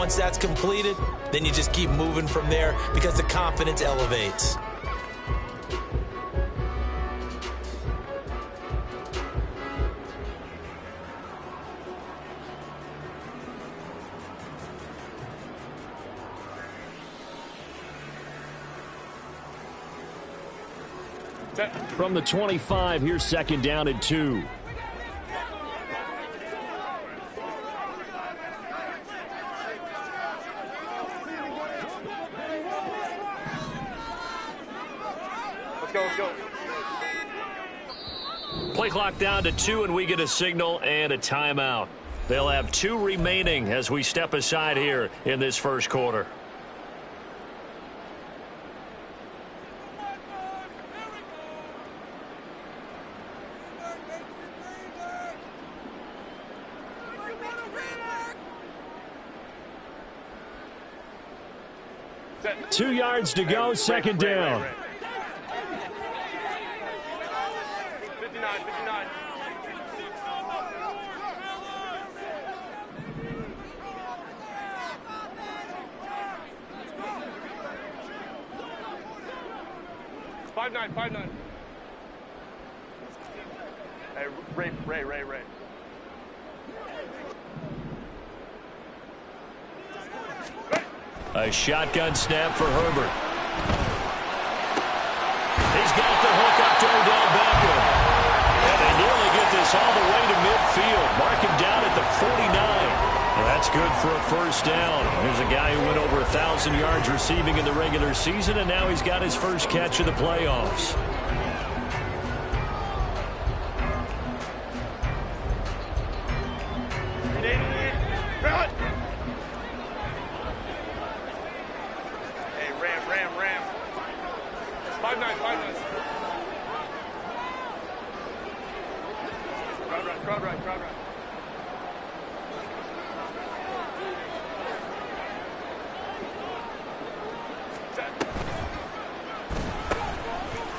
once that's completed, then you just keep moving from there because the confidence elevates. From the 25, here's second down and 2. Let's go. Play clock down to 2, and we get a signal and a timeout. They'll have 2 remaining as we step aside here in this first quarter. Set. 2 yards to go, second down. 59. Five nine. Hey, Ray. A shotgun snap for Herbert. He's got the hook up to Odell Beckham. And they nearly get this all the way to midfield. Mark him down at the 49. Well, that's good for a first down. Here's a guy who went over 1,000 yards receiving in the regular season, and now he's got his first catch of the playoffs. Ram. 5-9. Crowd right.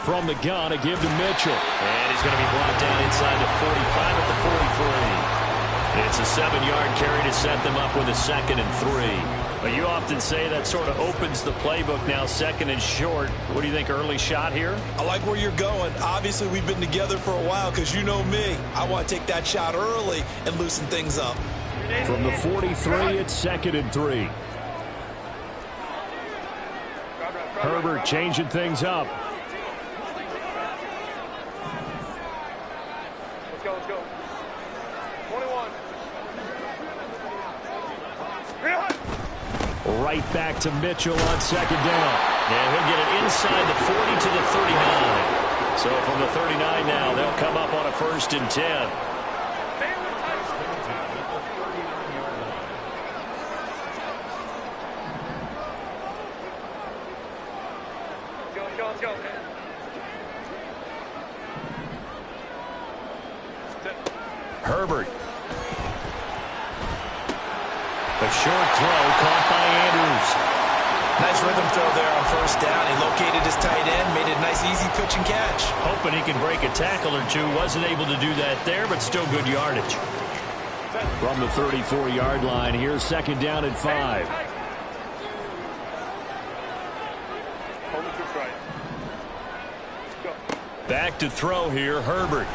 From the gun, a give to Mitchell. And he's going to be brought down inside the 45 at the 43. It's a 7-yard carry to set them up with a 2nd and 3. But you often say that sort of opens the playbook now, 2nd and short. What do you think, early shot here? I like where you're going. Obviously, we've been together for a while because you know me. I want to take that shot early and loosen things up. From the 43, it's 2nd and 3. Herbert changing things up. Let's go. 21. Right back to Mitchell on 2nd down. And he'll get it inside the 40 to the 39. So from the 39 now, they'll come up on a 1st and 10. Let's go. Herbert. A short throw caught by Andrews. Nice rhythm throw there on 1st down. He located his tight end, made it a nice, easy pitch and catch. Hoping he could break a tackle or two. Wasn't able to do that there, but still good yardage. From the 34-yard line, here's 2nd down and 5. Back to throw here, Herbert.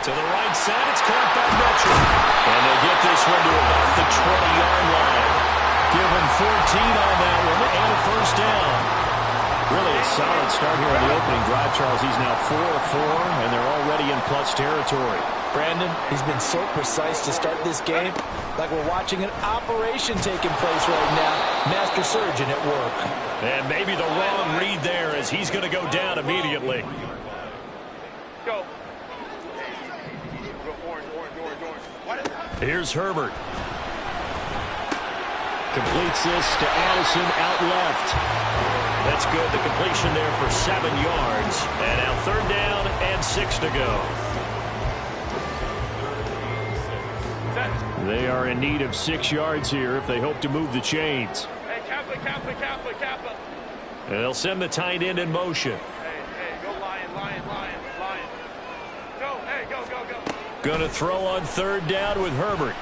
To the right side, it's caught by Mitchell. And they get this one to about the 20-yard line. Give him 14 on that one and a 1st down. Really a solid start here on the opening drive, Charles. He's now 4 of 4, and they're already in plus territory. Brandon, he's been so precise to start this game, like we're watching an operation taking place right now. Master surgeon at work. And maybe the wrong read there as he's going to go down immediately. Go. Here's Herbert. Completes this to Addison out left. That's good. The completion there for 7 yards. And now 3rd down and 6 to go. They are in need of 6 yards here if they hope to move the chains. Hey, Kappa. And they'll send the tight end in motion. Hey, go Lion. Go, go. 'Going to throw on 3rd down with Herbert.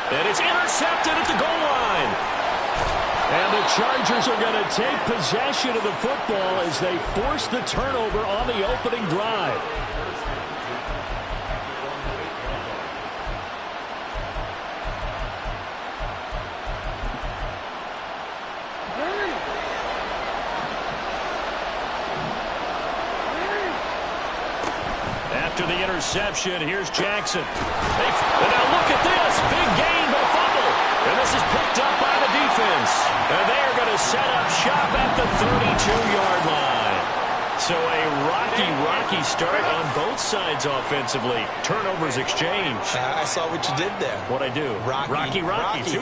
3, And it's intercepted at the goal line. And the Chargers are going to take possession of the football as they force the turnover on the opening drive. After the interception, here's Jackson. And now look at this. Big gain, but a fumble. And this is picked up by the defense. And they are going to set up shop at the 32-yard line. So a rocky start on both sides offensively. Turnovers exchanged. I saw what you did there. What'd I do? Rocky. Two Rockies.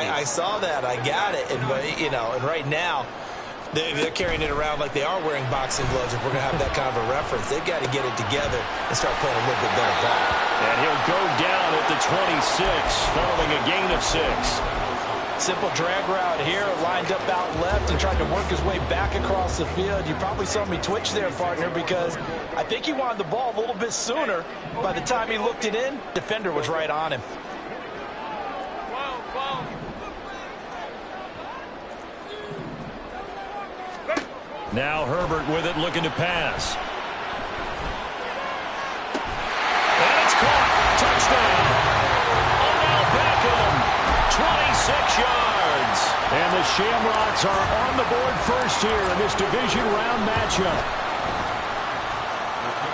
I saw that. I got it. And, and right now, they're carrying it around like they are wearing boxing gloves. If we're going to have that kind of a reference, they've got to get it together and start playing a little bit better ball. And he'll go down at the 26, following a gain of 6. Simple drag route here, lined up out left and tried to work his way back across the field. You probably saw me twitch there, partner, because I think he wanted the ball a little bit sooner. By the time he looked it in, the defender was right on him. Now Herbert with it, looking to pass. And it's caught. Touchdown. Odell Beckham, 26 yards. And the Shamrocks are on the board first here in this division round matchup.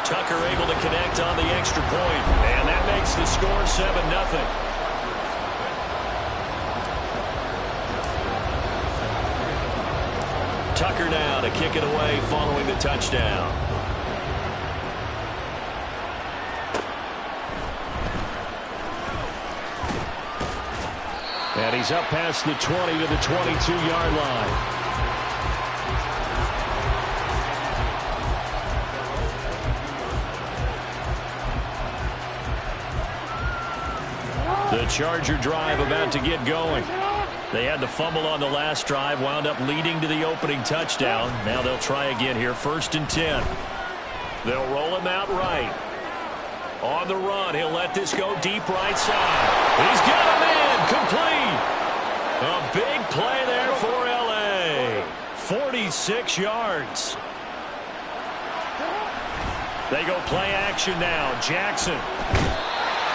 Tucker able to connect on the extra point. And that makes the score 7-0. Tucker now to kick it away following the touchdown. And he's up past the 20 to the 22-yard line. The Charger drive about to get going. They had the fumble on the last drive, wound up leading to the opening touchdown. Now they'll try again here, 1st and 10. They'll roll him out right. On the run, he'll let this go deep right side. He's got him in, complete. A big play there for L.A. 46 yards. They go play action now. Jackson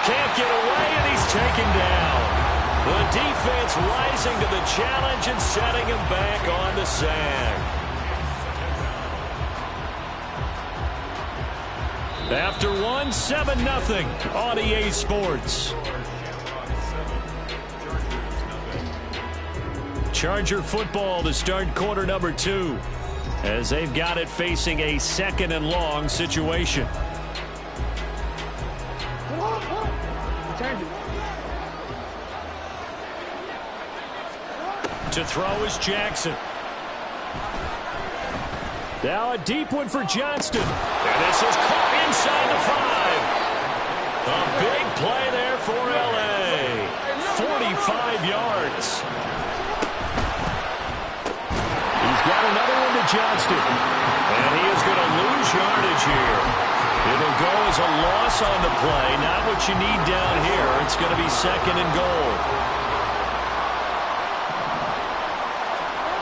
can't get away, and he's taken down. The defense rising to the challenge and setting him back on the sack. After 7-0 on EA Sports. Charger football to start quarter number 2, as they've got it facing a 2nd and long situation. To throw is Jackson. Now a deep one for Johnston. And this is caught inside the 5. A big play there for L.A. 45 yards. He's got another one to Johnston. And he is going to lose yardage here. It'll go as a loss on the play. Not what you need down here. It's going to be 2nd and goal.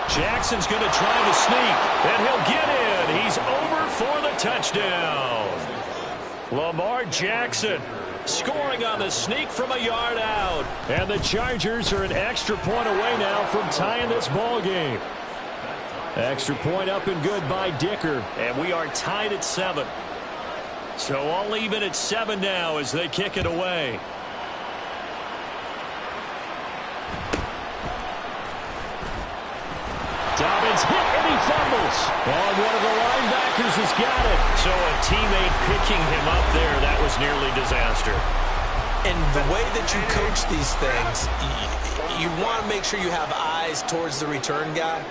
Jackson's going to try to sneak, and he'll get in. He's over for the touchdown. Lamar Jackson scoring on the sneak from a yard out. And the Chargers are an extra point away now from tying this ball game. Extra point up and good by Dicker, and we are tied at 7. So I'll leave it at 7 now as they kick it away. Dobbins hit and he fumbles. And one of the linebackers has got it. So a teammate picking him up there, that was nearly disaster. And the way that you coach these things, you want to make sure you have eyes towards the return guy,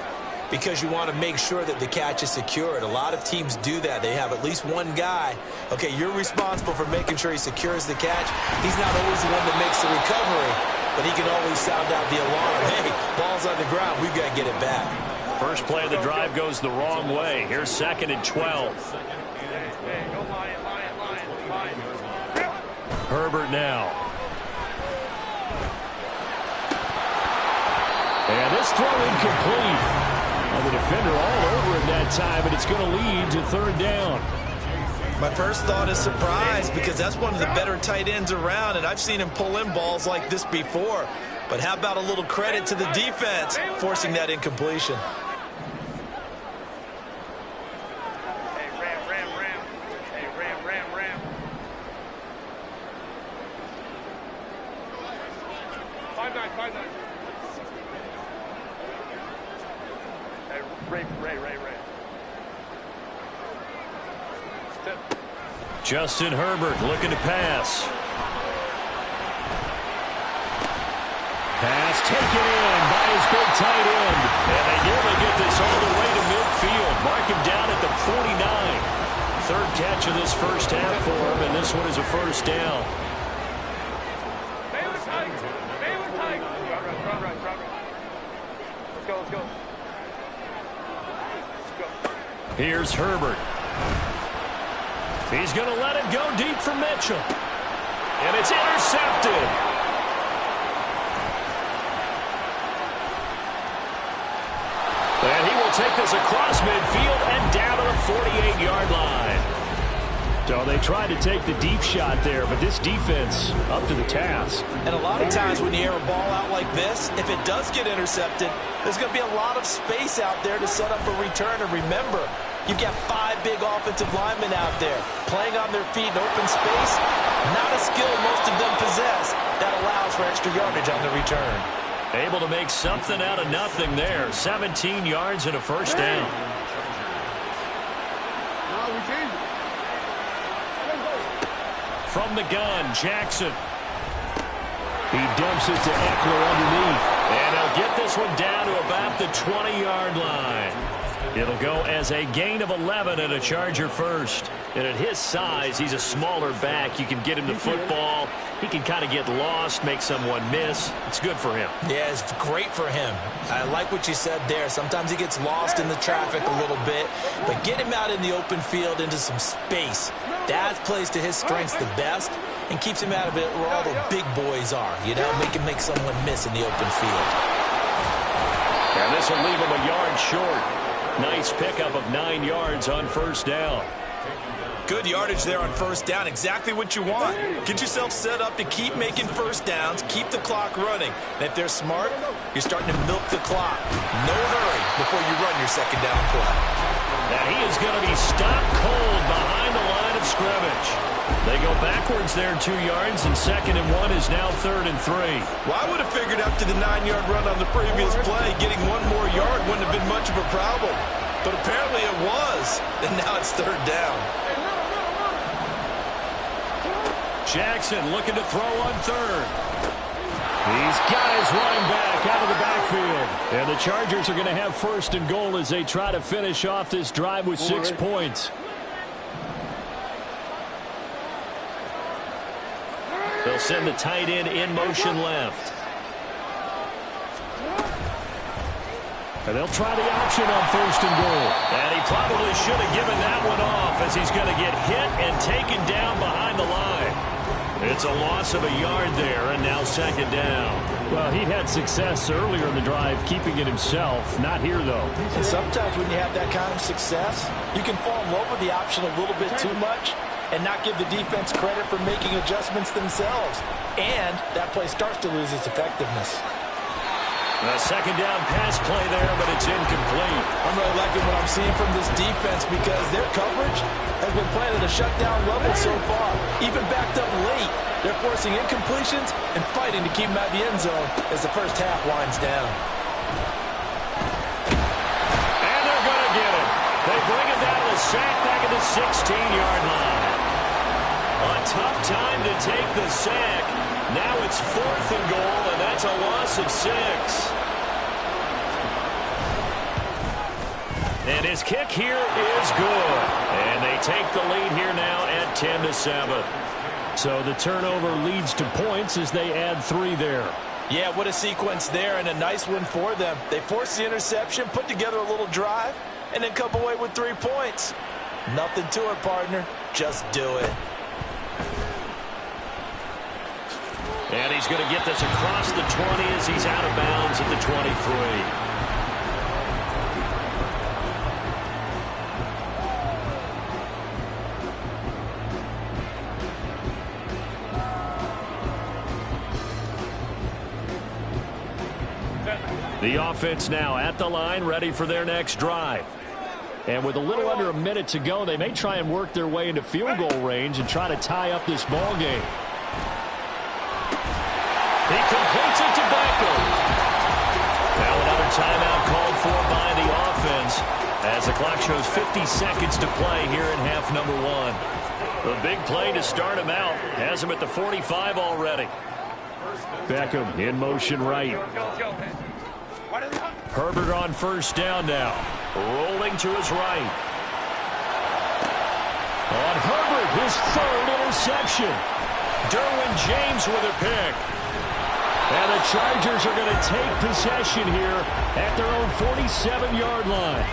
because you want to make sure that the catch is secured. A lot of teams do that. They have at least one guy. Okay, you're responsible for making sure he secures the catch. He's not always the one that makes the recovery, but he can always sound out the alarm. Hey, ball's on the ground. We've got to get it back. First play of the drive goes the wrong way. Here's 2nd and 12. Herbert now. And this throw incomplete. Well, the defender all over it that time, and it's going to lead to third down. My first thought is surprise, because that's one of the better tight ends around, and I've seen him pull in balls like this before. But how about a little credit to the defense forcing that incompletion? Hey, ram. Hey, ram. 5-9. Hey, Ray. Justin Herbert looking to pass. Pass taken in by his big tight end. And they nearly get this all the way to midfield. Mark him down at the 49. Third catch of this first half for him, and this one is a first down. Baylor tight. Run. Let's go. Here's Herbert. He's going to let it go deep for Mitchell. And it's intercepted. And he will take this across midfield and down to the 48-yard line. So they tried to take the deep shot there, but this defense up to the task. And a lot of times when you air a ball out like this, if it does get intercepted, there's going to be a lot of space out there to set up a return. And remember, you've got 5 big offensive linemen out there playing on their feet in open space. Not a skill most of them possess that allows for extra yardage on the return. Able to make something out of nothing there. 17 yards and a first down. From the gun, Jackson. He dumps it to Eckler underneath. And he'll get this one down to about the 20-yard line. It'll go as a gain of 11 and a Charger first. And at his size, he's a smaller back. You can get him the football. He can kind of get lost, make someone miss. It's good for him. Yeah, it's great for him. I like what you said there. Sometimes he gets lost in the traffic a little bit, but get him out in the open field into some space. That plays to his strengths the best and keeps him out of it where all the big boys are. You know, make someone miss in the open field. And this will leave him a yard short. Nice pickup of 9 yards on first down. Good yardage there on first down. Exactly what you want. Get yourself set up to keep making first downs, keep the clock running. And if they're smart, you're starting to milk the clock. No hurry before you run your second down play. Now he is going to be stopped cold behind the line of scrimmage. They go backwards there 2 yards, and 2nd and 1 is now 3rd and 3. Well, I would have figured after the 9-yard run on the previous play, getting 1 more yard wouldn't have been much of a problem. But apparently it was, and now it's 3rd down. Jackson looking to throw on 3rd. He's got his running back out of the backfield. And the Chargers are going to have 1st and goal as they try to finish off this drive with 6 points. They'll send the tight end in motion left. And they'll try the option on 1st and goal. And he probably should have given that one off as he's going to get hit and taken down behind the line. It's a loss of a yard there, and now 2nd down. Well, he'd had success earlier in the drive keeping it himself. Not here, though. And sometimes when you have that kind of success, you can fall in love with the option a little bit too much and not give the defense credit for making adjustments themselves. And that play starts to lose its effectiveness. A 2nd down pass play there, but it's incomplete. I'm really liking what I'm seeing from this defense because their coverage has been playing at a shutdown level so far. Even backed up late, they're forcing incompletions and fighting to keep them out of the end zone as the first half winds down. And they're going to get it. They bring it down to the sack back at the 16-yard line. A tough time to take the sack. Now it's 4th and goal, and that's a loss of 6. And his kick here is good. And they take the lead here now at 10-7. So the turnover leads to points as they add 3 there. Yeah, what a sequence there, and a nice one for them. They forced the interception, put together a little drive, and then come away with 3 points. Nothing to it, partner. Just do it. And he's going to get this across the 20 as he's out of bounds yards at the 23. The offense now at the line, ready for their next drive. And with a little under a minute to go, they may try and work their way into field goal range and try to tie up this ball game. He completes it to Beckham. Now another timeout called for by the offense as the clock shows 50 seconds to play here in half number one. A big play to start him out. Has him at the 45 already. Beckham in motion right. Herbert on first down now. Rolling to his right. On Herbert, his third interception. Derwin James with a pick. And the Chargers are going to take possession here at their own 47-yard line.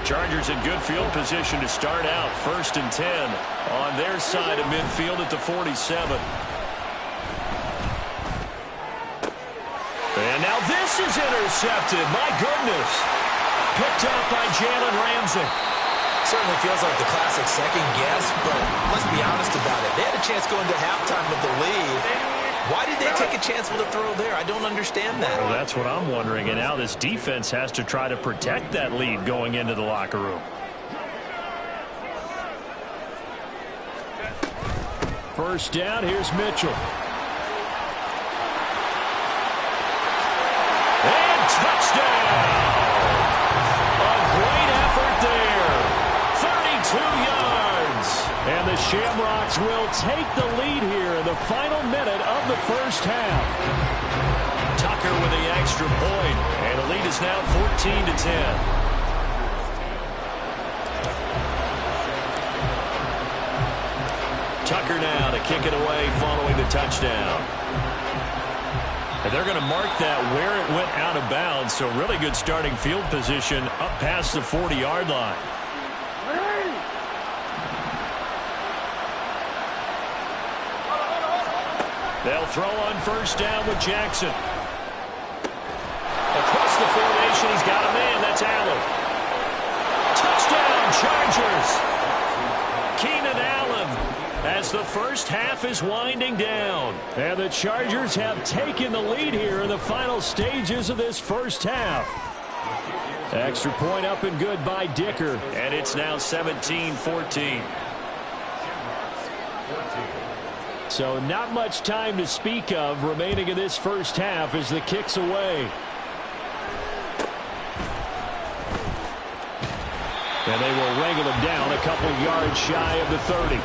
Chargers in good field position to start out. 1st and 10 on their side of midfield at the 47. And now this is intercepted. My goodness. Picked up by Jalen Ramsey. Certainly feels like the classic second guess, but let's be honest about it. They had a chance going to halftime with the lead. Why did they take a chance with a throw there? I don't understand that. Well, that's what I'm wondering. And now this defense has to try to protect that lead going into the locker room. First down, here's Mitchell. And touchdown! A great effort there. 32 yards. And the Shamrocks will take the lead here in the final minute of the first half. Tucker with the extra point, and the lead is now 14-10. Tucker now to kick it away following the touchdown. And they're going to mark that where it went out of bounds, so really good starting field position up past the 40-yard line. They'll throw on first down with Jackson. Across the formation, he's got a man. That's Allen. Touchdown, Chargers. Keenan Allen as the first half is winding down. And the Chargers have taken the lead here in the final stages of this first half. Extra point up and good by Dicker. And it's now 17-14. So not much time to speak of remaining in this first half as the kick's away. And they will wrangle him down a couple yards shy of the 30.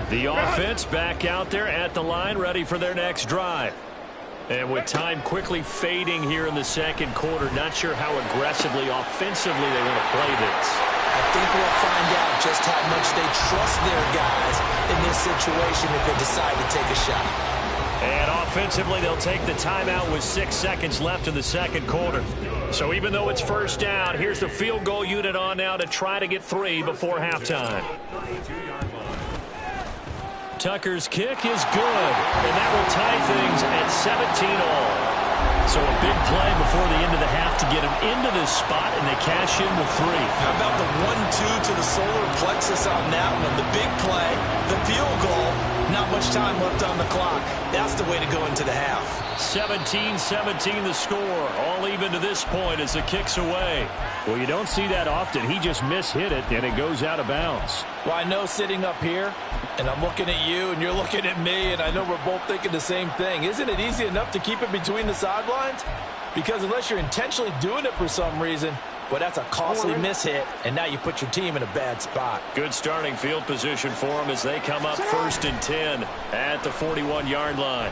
The offense back out there at the line, ready for their next drive. And with time quickly fading here in the second quarter, not sure how aggressively, offensively they want to play this. I think we'll find out just how much they trust their guys in this situation if they decide to take a shot. And offensively, they'll take the timeout with 6 seconds left in the second quarter. So even though it's first down, here's the field goal unit on now to try to get 3 before halftime. Tucker's kick is good, and that will tie things at 17-all. So a big play before the end of the half to get him into this spot, and they cash in with 3. How about the 1-2 to the solar plexus on that one? The big play, the field goal, not much time left on the clock. That's the way to go into the half. 17-17 the score, all even to this point as the kick's away. Well, you don't see that often. He just mishit it, and it goes out of bounds. Well, I know sitting up here, and I'm looking at you, and you're looking at me, and I know we're both thinking the same thing. Isn't it easy enough to keep it between the sidelines? Because unless you're intentionally doing it for some reason, well, that's a costly mishit, and now you put your team in a bad spot. Good starting field position for them as they come up 1st and 10 at the 41-yard line.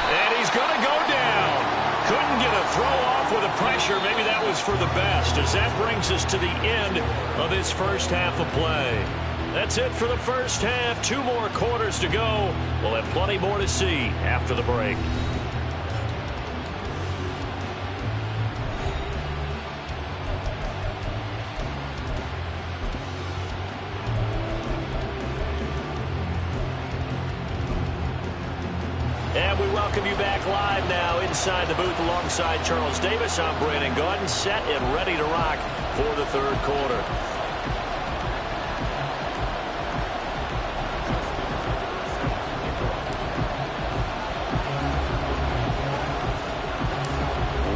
And he's going to go down. Couldn't get a throw off with the pressure. Maybe that was for the best, as that brings us to the end of this first half of play. That's it for the first half. 2 more quarters to go. We'll have plenty more to see after the break. welcome you back live now inside the booth alongside Charles Davis. I'm Brandon Gaudin, set and ready to rock for the third quarter.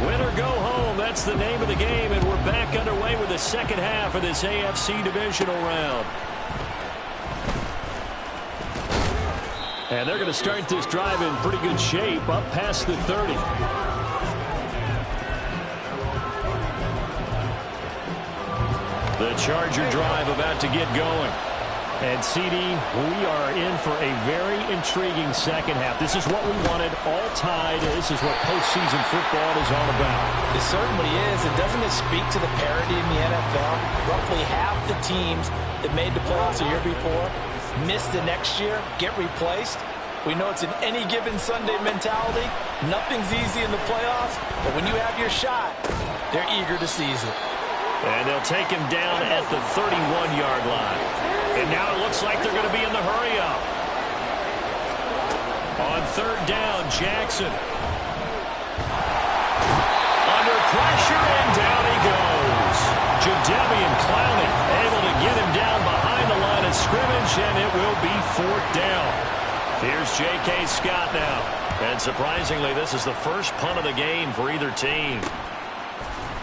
Win or go home, that's the name of the game, and we're back underway with the second half of this AFC divisional round. And they're going to start this drive in pretty good shape, up past the 30. The Charger drive about to get going. And, CD, we are in for a very intriguing second half. This is what we wanted, all tied. This is what postseason football is all about. It certainly is. And doesn't it speak to the parity in the NFL? Roughly half the teams that made the playoffs a year before miss the next year, get replaced. We know it's an any given Sunday mentality. Nothing's easy in the playoffs, but when you have your shot, they're eager to seize it. And they'll take him down at the 31-yard line. And now it looks like they're going to be in the hurry-up. On third down, Jackson. Under pressure, and down he goes. Jadeveon Clowney able to get him down behind the line of scrimmage, and it will be fourth down. Here's J.K. Scott now. And surprisingly, this is the first punt of the game for either team.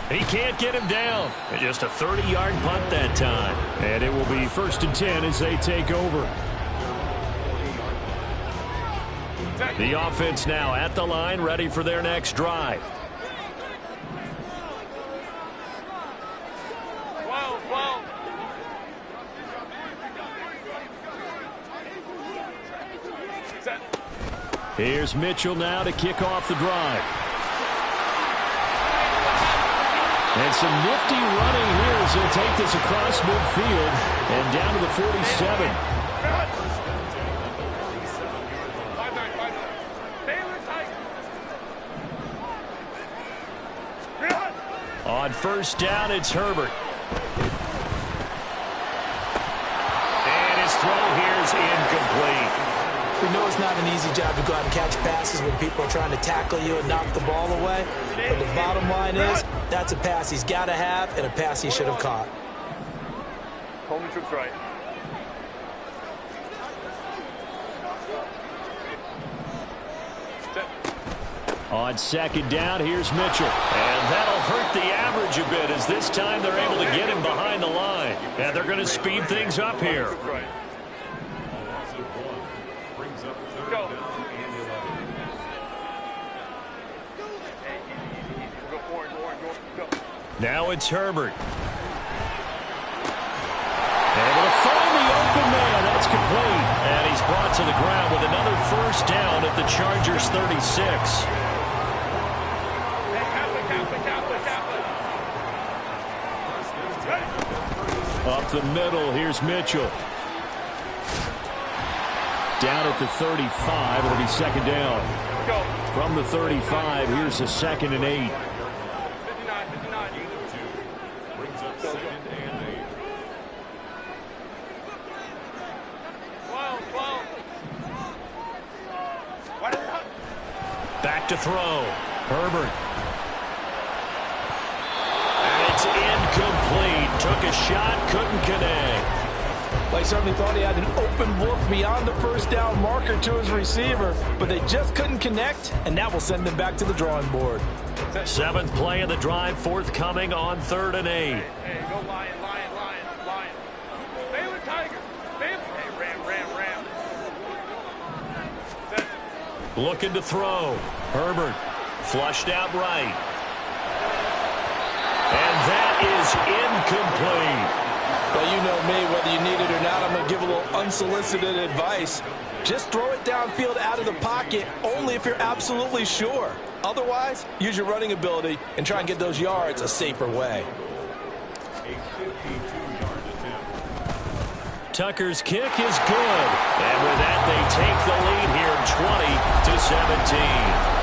He can't get him down. Just a 30-yard punt that time. And it will be 1st and 10 as they take over. The offense now at the line, ready for their next drive. Here's Mitchell now to kick off the drive. And some nifty running here as they'll take this across midfield and down to the 47. On first down, it's Herbert. And his throw here is incomplete. We know it's not an easy job to go out and catch passes when people are trying to tackle you and knock the ball away. But the bottom line is, that's a pass he's got to have and a pass he should have caught. Hold the troops right. On second down, here's Mitchell. And that'll hurt the average a bit as this time they're able to get him behind the line. And they're going to speed things up here. Go. Now it's Herbert. Able to find the open man. That's complete. And he's brought to the ground with another first down at the Chargers' 36. Up the middle, here's Mitchell. Down at the 35, it'll be second down. From the 35, here's a 2nd and 8. Back to throw. Herbert. And it's incomplete. Took a shot, couldn't connect. Well, he certainly thought he had an open look beyond the first down marker to his receiver, but they just couldn't connect, and that will send them back to the drawing board. 7th play of the drive, forthcoming on 3rd and 8. Hey, go Lion, Lion, Lion, Lion. Baylor Tiger. Baylor. Hey, Ram. Looking to throw. Herbert flushed out right. And that is incomplete. Well, you know me, whether you need it or not, I'm going to give a little unsolicited advice. Just throw it downfield out of the pocket only if you're absolutely sure. Otherwise, use your running ability and try and get those yards a safer way. Tucker's kick is good. And with that, they take the lead here 20-17.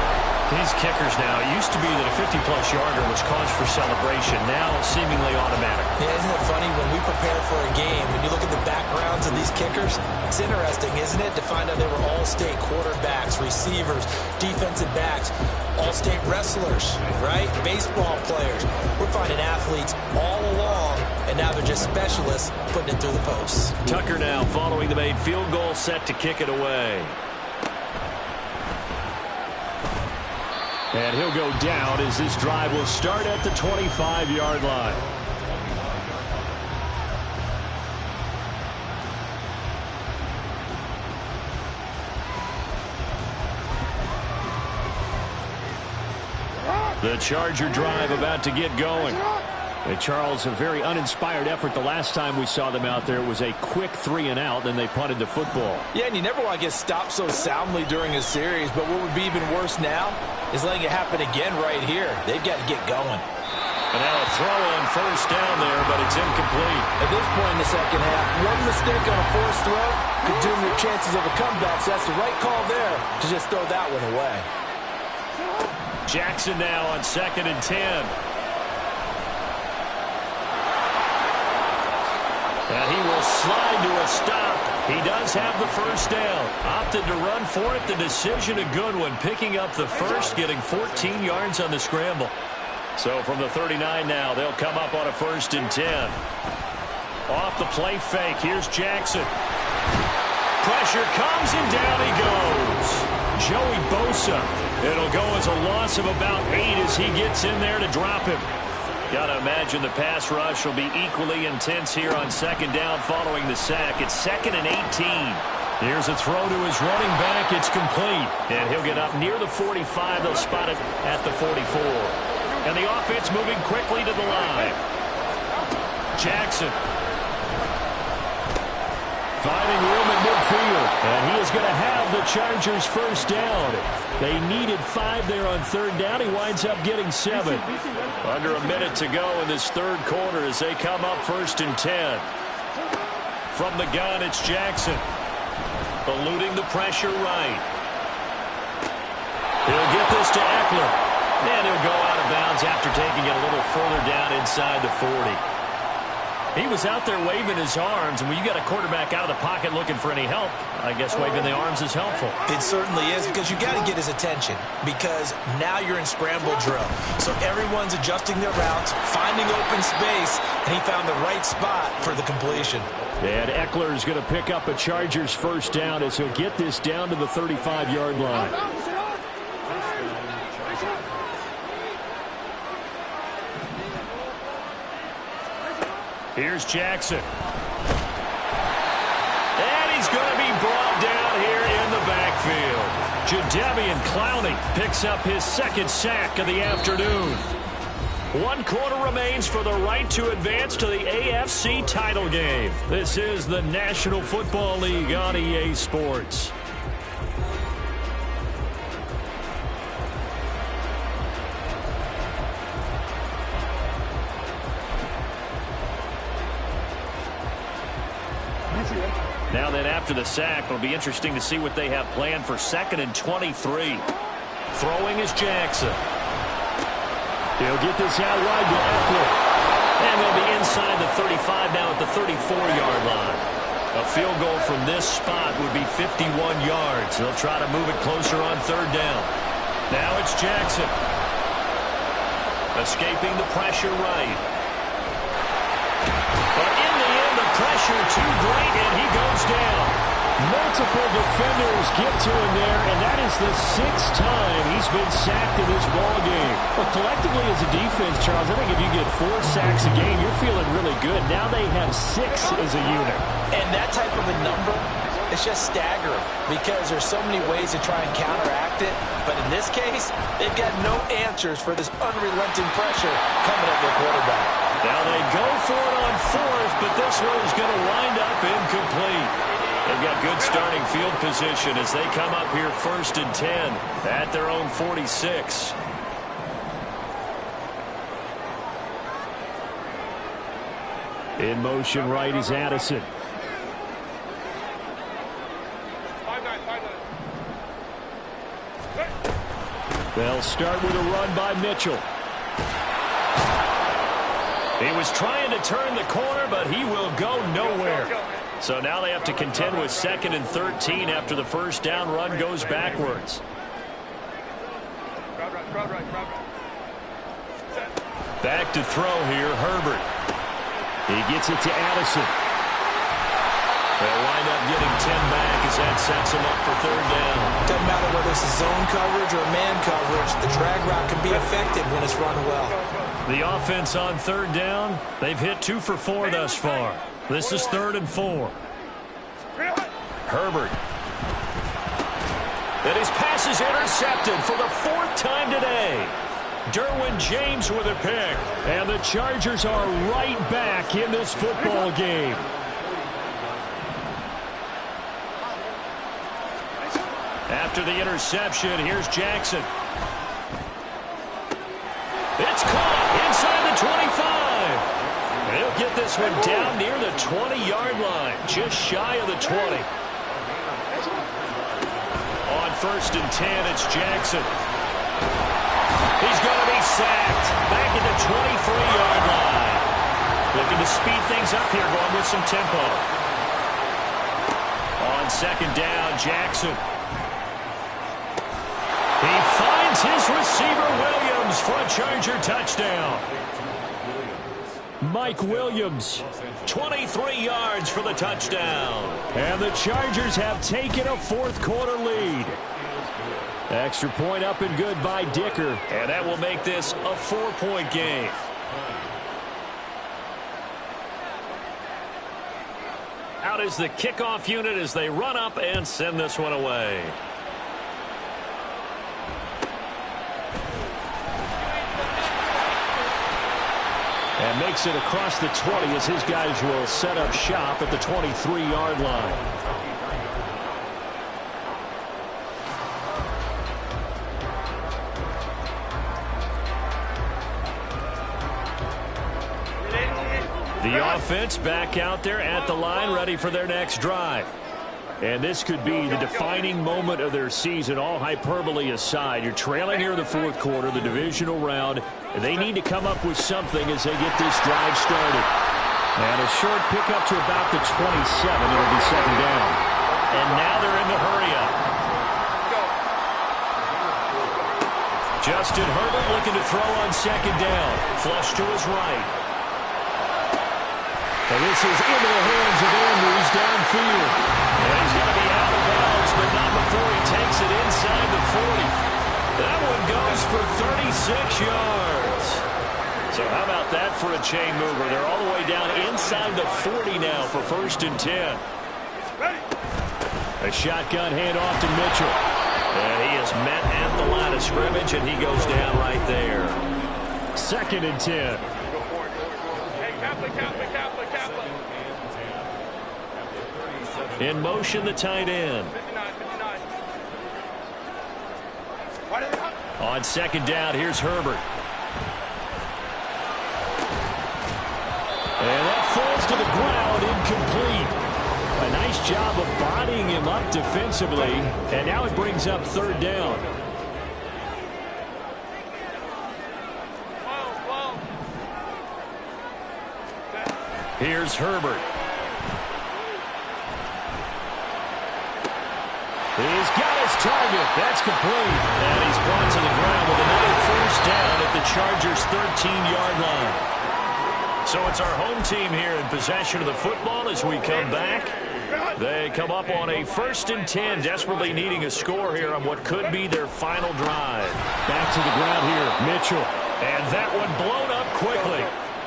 These kickers now, it used to be that a 50-plus yarder was cause for celebration. Now seemingly automatic. Yeah, isn't it funny when we prepare for a game, when you look at the backgrounds of these kickers, it's interesting, isn't it, to find out they were all-state quarterbacks, receivers, defensive backs, all-state wrestlers, right? Baseball players. We're finding athletes all along, and now they're just specialists putting it through the posts. Tucker now following the made field goal, set to kick it away. And he'll go down as this drive will start at the 25-yard line. The Charger drive about to get going. And Charles, a very uninspired effort the last time we saw them out there. It was a quick 3-and-out, then they punted the football. Yeah, and you never want to get stopped so soundly during a series, but what would be even worse now is letting it happen again right here. They've got to get going. And now a throw on first down there, but it's incomplete. At this point in the second half, one mistake on a forced throw could doom your chances of a comeback, so that's the right call there to just throw that one away. Jackson now on 2nd and 10. And he will slide to a stop. He does have the first down. Opted to run for it. The decision a good one. Picking up the first, getting 14 yards on the scramble. So from the 39 now, they'll come up on a 1st and 10. Off the play fake. Here's Jackson. Pressure comes and down he goes. Joey Bosa. It'll go as a loss of about 8 as he gets in there to drop him. Got to imagine the pass rush will be equally intense here on 2nd down following the sack. It's 2nd and 18. Here's a throw to his running back. It's complete. And he'll get up near the 45. They'll spot it at the 44. And the offense moving quickly to the line. Jackson. Finding room in midfield. And he is going to have the Chargers first down. They needed 5 there on 3rd down. He winds up getting 7. Under a minute to go in this 3rd quarter as they come up 1st and 10. From the gun, it's Jackson. Eluding the pressure right. He'll get this to Eckler. And he'll go out of bounds after taking it a little further down inside the 40. He was out there waving his arms, and when you got a quarterback out of the pocket looking for any help, I guess waving the arms is helpful. It certainly is, because you got to get his attention, because now you're in scramble drill. So everyone's adjusting their routes, finding open space, and he found the right spot for the completion. And Eckler is going to pick up a Chargers first down as he'll get this down to the 35-yard line. Here's Jackson. And he's going to be brought down here in the backfield. Jadeveon Clowney picks up his 2nd sack of the afternoon. 1 quarter remains for the right to advance to the AFC title game. This is the National Football League on EA Sports. Now then, after the sack, it'll be interesting to see what they have planned for 2nd and 23. Throwing is Jackson. He'll get this out wide to Eckler. And they'll be inside the 35 now at the 34-yard line. A field goal from this spot would be 51 yards. They'll try to move it closer on 3rd down. Now it's Jackson. Escaping the pressure right. But in the end, the pressure too great, and he goes down. Multiple defenders get to him there, and that is the 6th time he's been sacked in this ball game. Well, collectively as a defense, Charles, I think if you get 4 sacks a game, you're feeling really good. Now they have 6 as a unit. And that type of a number, it's just staggering because there's so many ways to try and counteract it. But in this case, they've got no answers for this unrelenting pressure coming at their quarterback. Now they go for it on 4th, but this one is going to wind up incomplete. They've got good starting field position as they come up here 1st and 10 at their own 46. In motion right is Addison. 5-9. They'll start with a run by Mitchell. He was trying to turn the corner, but he will go nowhere. So now they have to contend with 2nd and 13 after the first down run goes backwards. Back to throw here, Herbert. He gets it to Addison. They'll wind up getting 10 back as that sets him up for 3rd down. Doesn't matter whether it's zone coverage or man coverage. The drag route can be effective when it's run well. The offense on 3rd down, they've hit 2 for 4 thus far. This is 3rd and 4. Herbert. And his pass is intercepted for the 4th time today. Derwin James with a pick. And the Chargers are right back in this football game. After the interception, here's Jackson. It's caught inside the 25. They'll get this one down near the 20-yard line, just shy of the 20. On 1st and 10, it's Jackson. He's going to be sacked back at the 23-yard line. Looking to speed things up here, going with some tempo. On 2nd down, Jackson. He finds his receiver, Williams, for a Charger touchdown. Mike Williams, 23 yards for the touchdown. And the Chargers have taken a 4th quarter lead. Extra point up and good by Dicker. And that will make this a 4-point game. Out is the kickoff unit as they run up and send this one away. And makes it across the 20 as his guys will set up shop at the 23-yard line. The offense back out there at the line, ready for their next drive. And this could be the defining moment of their season, all hyperbole aside. You're trailing here in the 4th quarter, the divisional round, and they need to come up with something as they get this drive started. And a short pickup to about the 27. It'll be 2nd down. And now they're in the hurry-up. Justin Herbert looking to throw on 2nd down. Flush to his right. And this is into the hands of Andrews downfield. And he's going to be out of bounds, but not before he takes it inside the 40. That one goes for 36 yards. So how about that for a chain mover? They're all the way down inside the 40 now for 1st and 10. A shotgun handoff to Mitchell. And he is met at the line of scrimmage, and he goes down right there. 2nd and 10. In motion, the tight end. On 2nd down, here's Herbert. And that falls to the ground, incomplete. A nice job of bodying him up defensively. And now it brings up 3rd down. Here's Herbert. He's got his target. That's complete. And he's brought to the ground with another 1st down at the Chargers' 13-yard line. So it's our home team here in possession of the football as we come back. They come up on a 1st and 10, desperately needing a score here on what could be their final drive. Back to the ground here, Mitchell. And that one blown up quickly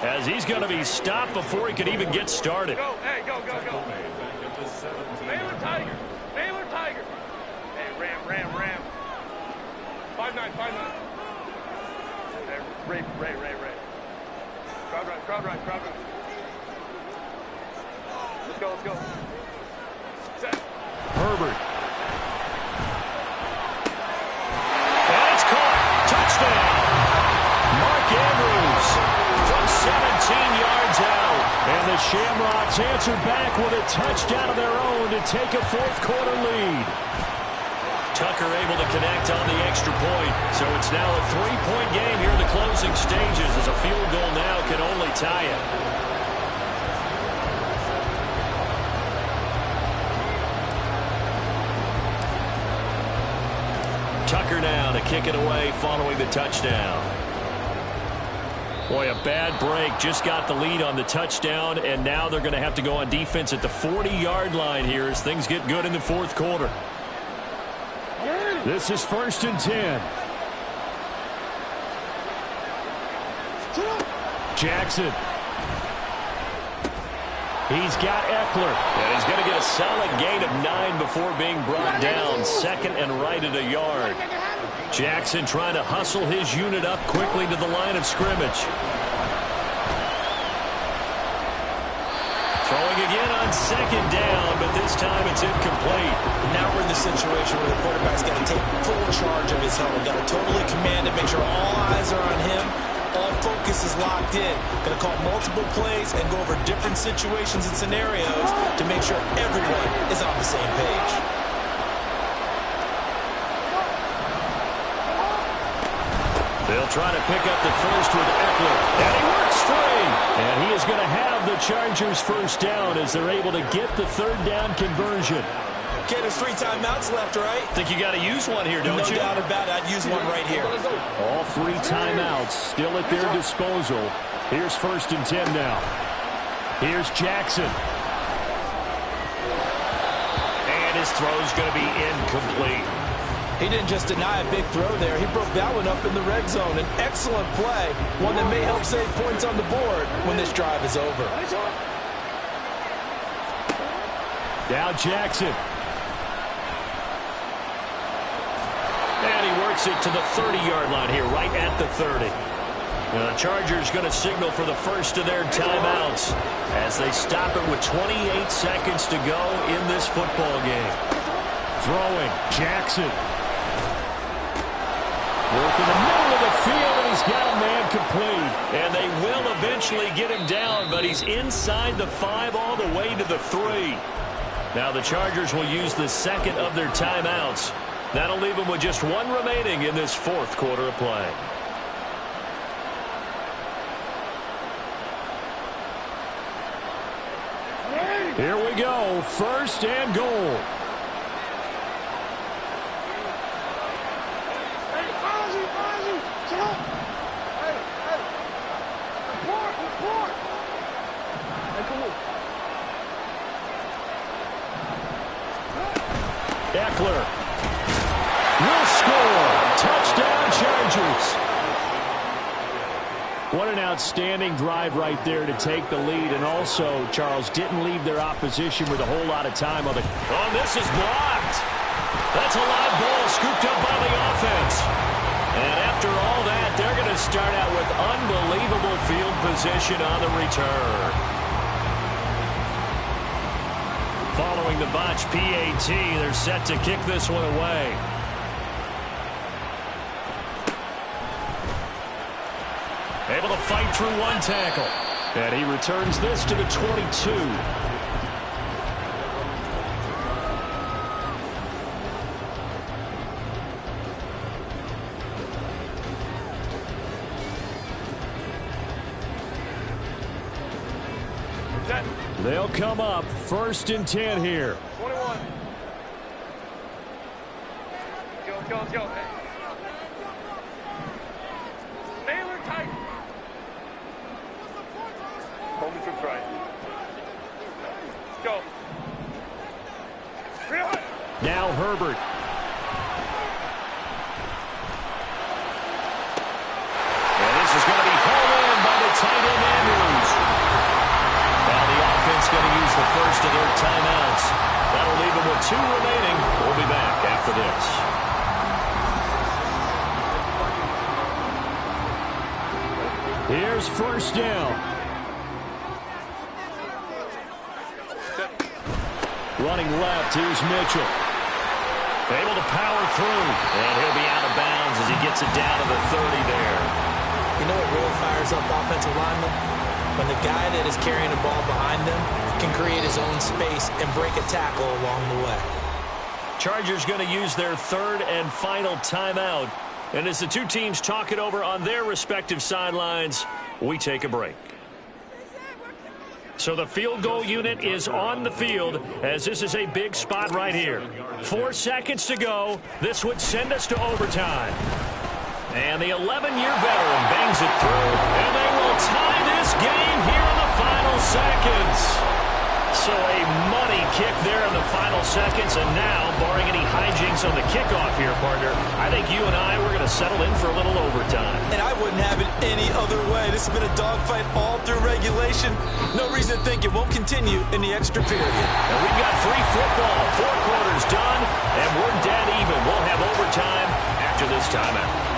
as he's going to be stopped before he could even get started. Go, hey, go. Baylor Tiger. Hey, Ram. 5-9. Hey, Ray. Crowd right. Let's go. Set. Herbert. And it's caught. Touchdown. Mark Andrews from 17 yards out. And the Shamrocks answered back with a touchdown of their own to take a 4th quarter lead. Tucker able to connect on the extra point. So it's now a 3-point game here in the closing stages, as a field goal now can only tie it. Tucker now to kick it away following the touchdown. Boy, a bad break. Just got the lead on the touchdown, and now they're going to have to go on defense at the 40-yard line here as things get good in the fourth quarter. This is 1st and 10. Jackson. He's got Eckler. And he's going to get a solid gain of 9 before being brought down. 2nd and right at a yard. Jackson trying to hustle his unit up quickly to the line of scrimmage. Throwing again on 2nd down, but this time it's incomplete. Now we're in the situation where the quarterback's got to take full charge of his helmet. Got to totally command it, make sure all eyes are on him. All focus is locked in. Going to call multiple plays and go over different situations and scenarios to make sure everyone is on the same page. They'll try to pick up the first with Eckler. And he works free. And he is going to have the Chargers first down as they're able to get the 3rd down conversion. Okay, there's 3 timeouts left, right? Think you got to use one here, don't you? No doubt about it. I'd use one right here. All 3 timeouts still at their disposal. Here's 1st and 10 now. Here's Jackson. And his throw's going to be incomplete. He didn't just deny a big throw there. He broke that one up in the red zone. An excellent play, one that may help save points on the board when this drive is over. Now Jackson. And he works it to the 30-yard line here, right at the 30. Now the Chargers going to signal for the first of their timeouts as they stop it with 28 seconds to go in this football game. Throwing, Jackson. Work in the middle of the field, and he's got a man complete. And they will eventually get him down, but he's inside the 5 all the way to the 3. Now the Chargers will use the 2nd of their timeouts. That'll leave them with just 1 remaining in this 4th quarter of play. Here we go, 1st and goal. Eckler will score. Touchdown, Chargers. What an outstanding drive right there to take the lead. And also, Charles, didn't leave their opposition with a whole lot of time on the... Oh, this is blocked. That's a live ball scooped up by the offense. And after all that, they're going to start out with unbelievable field position on the return. Following the botch PAT, they're set to kick this one away. Able to fight through 1 tackle. And he returns this to the 22. They'll come up 1st and 10 here. 21. Let's go. Baylor Tigers. Home and troops right. Let's go. Now Herbert. And this is going to be hauled in by the tight end Andrews. Now the offense going to use the first of their timeouts. That'll leave them with 2 remaining. We'll be back after this. Here's 1st down. Running left, here's Mitchell. Able to power through. And he'll be out of bounds as he gets it down to the 30 there. You know what really fires up offensive linemen? When the guy that is carrying the ball behind them can create his own space and break a tackle along the way. Chargers going to use their third and final timeout. And as the two teams talk it over on their respective sidelines, we take a break. So the field goal unit is on the field as this is a big spot right here. 4 seconds to go. This would send us to overtime. And the 11-year veteran bangs it through, and they will tie this game here in the final seconds. So a money kick there in the final seconds, and now, barring any hijinks on the kickoff here, partner, I think you and I, we're going to settle in for a little overtime. And I wouldn't have it any other way. This has been a dogfight all through regulation. No reason to think it won't continue in the extra period. And we've got free football, 4 quarters done, and we're dead even. We'll have overtime after this timeout.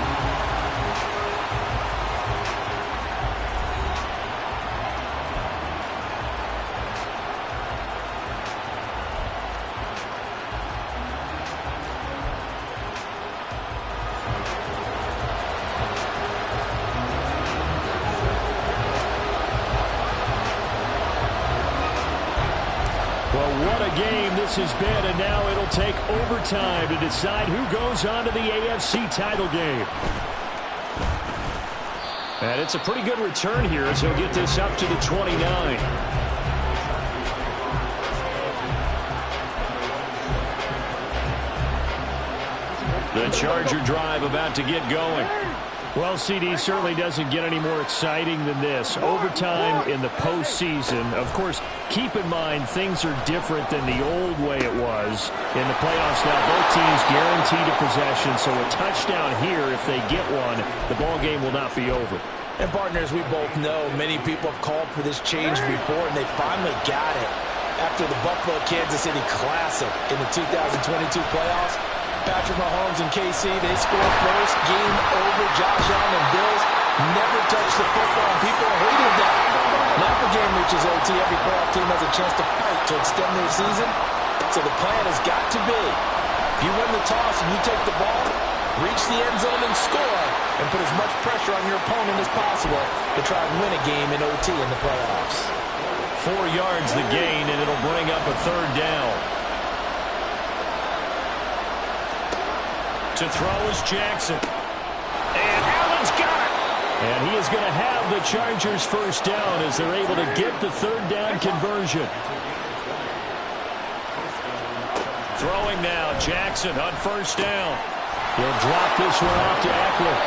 Game this has been, and now it'll take overtime to decide who goes on to the AFC title game. And it's a pretty good return here as he'll get this up to the 29. The Charger drive about to get going. Well, CD, certainly doesn't get any more exciting than this. Overtime in the postseason. Of course, keep in mind things are different than the old way it was. In the playoffs now, both teams guaranteed a possession, so a touchdown here, if they get one, the ball game will not be over. And partners, we both know many people have called for this change before, and they finally got it. After the Buffalo-Kansas City Classic in the 2022 playoffs, Patrick Mahomes and KC, they scored first. Game over. Josh Allen and Bills never touched the football, and people hated that. Now the game reaches OT. Every playoff team has a chance to fight to extend their season. So the plan has got to be, if you win the toss and you take the ball, reach the end zone and score, and put as much pressure on your opponent as possible to try and win a game in OT in the playoffs. 4 yards the gain, and it'll bring up a third down. To throw is Jackson. And Allen's got it. And he is going to have the Chargers first down as they're able to get the third down conversion. Throwing now, Jackson on first down. He'll drop this one off to Eckler.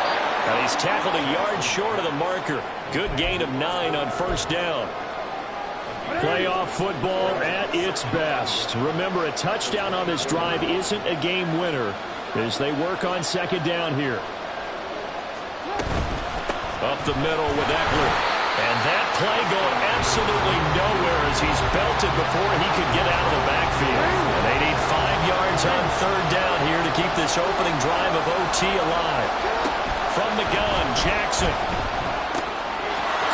And he's tackled a yard short of the marker. Good gain of 9 on first down. Playoff football at its best. Remember, a touchdown on this drive isn't a game winner as they work on second down here. Up the middle with Eckler. And that play going absolutely nowhere as he's belted before he could get out of the backfield. And they need 5 yards on third down here to keep this opening drive of OT alive. From the gun, Jackson.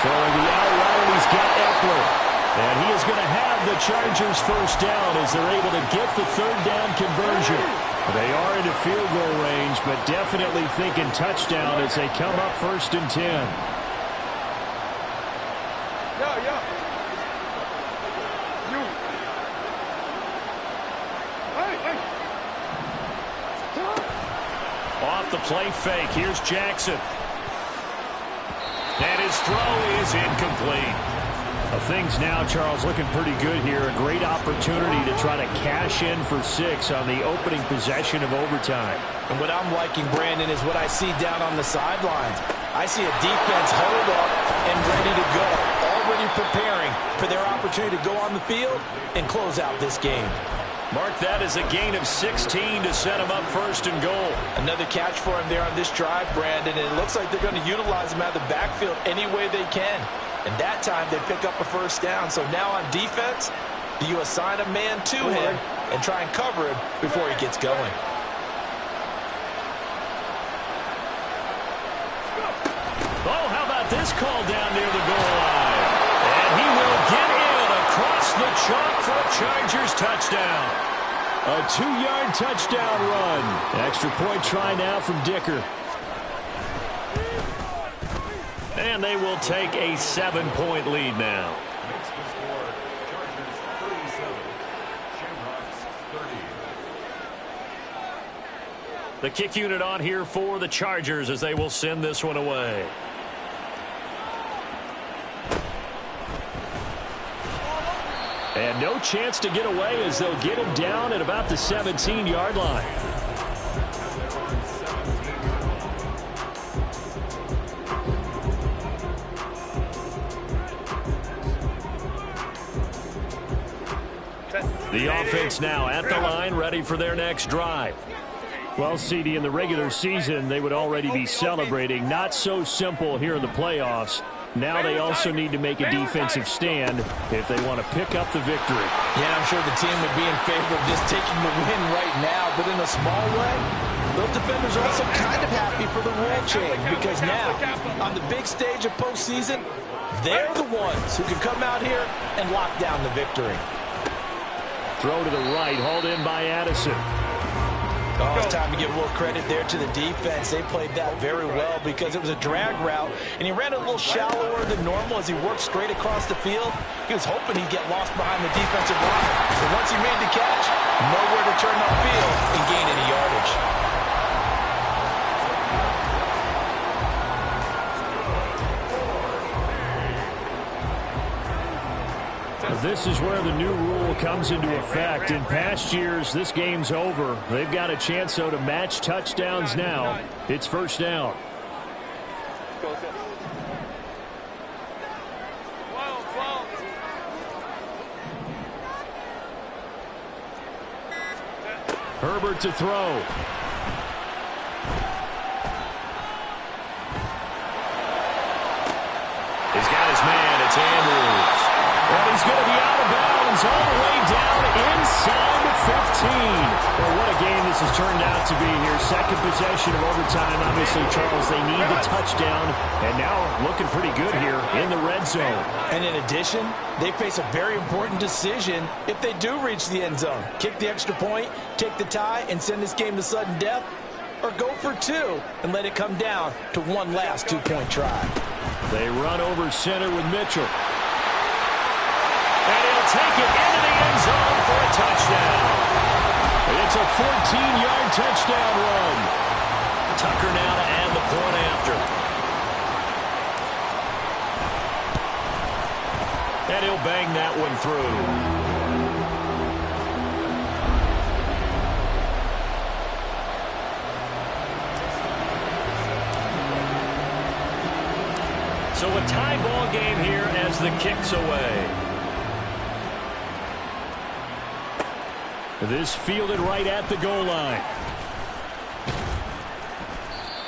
Throwing the out route, he's got Eckler. And he is going to have the Chargers first down as they're able to get the third down conversion. They are into field goal range, but definitely thinking touchdown as they come up 1st and 10. Off the play fake, here's Jackson. And his throw is incomplete. Things now, Charles, looking pretty good here. A great opportunity to try to cash in for 6 on the opening possession of overtime. And what I'm liking, Brandon, is what I see down on the sidelines. I see a defense hold up and ready to go, already preparing for their opportunity to go on the field and close out this game. Mark that as a gain of 16 to set him up 1st and goal. Another catch for him there on this drive, Brandon, and it looks like they're going to utilize him out of the backfield any way they can. And that time they pick up a first down. So now on defense, do you assign a man to him and try and cover him before he gets going? Oh, how about this call down near the goal line? And he will get in across the chalk for a Chargers touchdown. A 2-yard touchdown run. Extra point try now from Dicker. And they will take a 7-point lead now. Makes the score, Chargers 37, Shamrocks 30. The kick unit on here for the Chargers as they will send this one away. And no chance to get away as they'll get him down at about the 17-yard line. The offense now at the line, ready for their next drive. Well, CD, in the regular season, they would already be celebrating. Not so simple here in the playoffs. Now they also need to make a defensive stand if they want to pick up the victory. Yeah, I'm sure the team would be in favor of just taking the win right now, but in a small way, those defenders are also kind of happy for the rule change because now, on the big stage of postseason, they're the ones who can come out here and lock down the victory. Throw to the right, hauled in by Addison. Oh, it's time to give a little credit there to the defense. They played that very well because it was a drag route, and he ran a little shallower than normal as he worked straight across the field. He was hoping he'd get lost behind the defensive line. But once he made the catch, nowhere to turn upfield and gain any yardage. This is where the new rule comes into effect. In past years, this game's over. They've got a chance, though, to match touchdowns now. It's first down. Herbert to throw. He's got his man. It's Andrews. And he's going to be out of bounds all the way down inside the 15. Well, what a game this has turned out to be here. Second possession of overtime. Obviously, Charles, they need the touchdown. And now looking pretty good here in the red zone. And in addition, they face a very important decision if they do reach the end zone. Kick the extra point, take the tie, and send this game to sudden death, or go for two and let it come down to one last two-point try. They run over center with Mitchell. And he'll take it into the end zone for a touchdown. It's a 14-yard touchdown run. Tucker now to add the point after. And he'll bang that one through. So a tie ball game here as the kick's away. This fielded right at the goal line.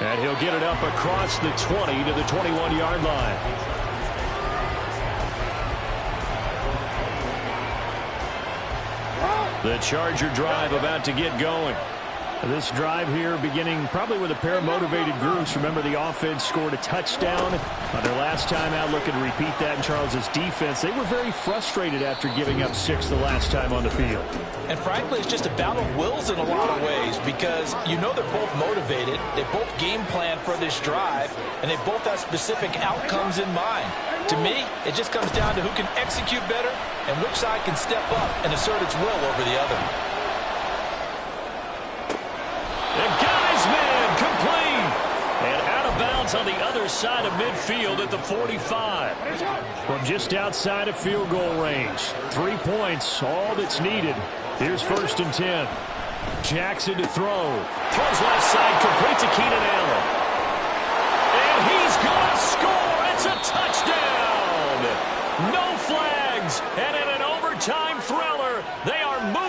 And he'll get it up across the 20 to the 21-yard line. The Charger drive about to get going. This drive here beginning probably with a pair of motivated groups. Remember, the offense scored a touchdown on their last time out. Looking to repeat that in Charles's defense. They were very frustrated after giving up 6 the last time on the field. And frankly, it's just a battle of wills in a lot of ways because you know they're both motivated. They both game plan for this drive, and they both have specific outcomes in mind. To me, it just comes down to who can execute better and which side can step up and assert its will over the other. And got his man complete. And out of bounds on the other side of midfield at the 45. From just outside of field goal range. 3 points, all that's needed. Here's 1st and 10. Jackson to throw. Throws left side, complete to Keenan Allen. And he's going to score. It's a touchdown. No flags. And in an overtime thriller, they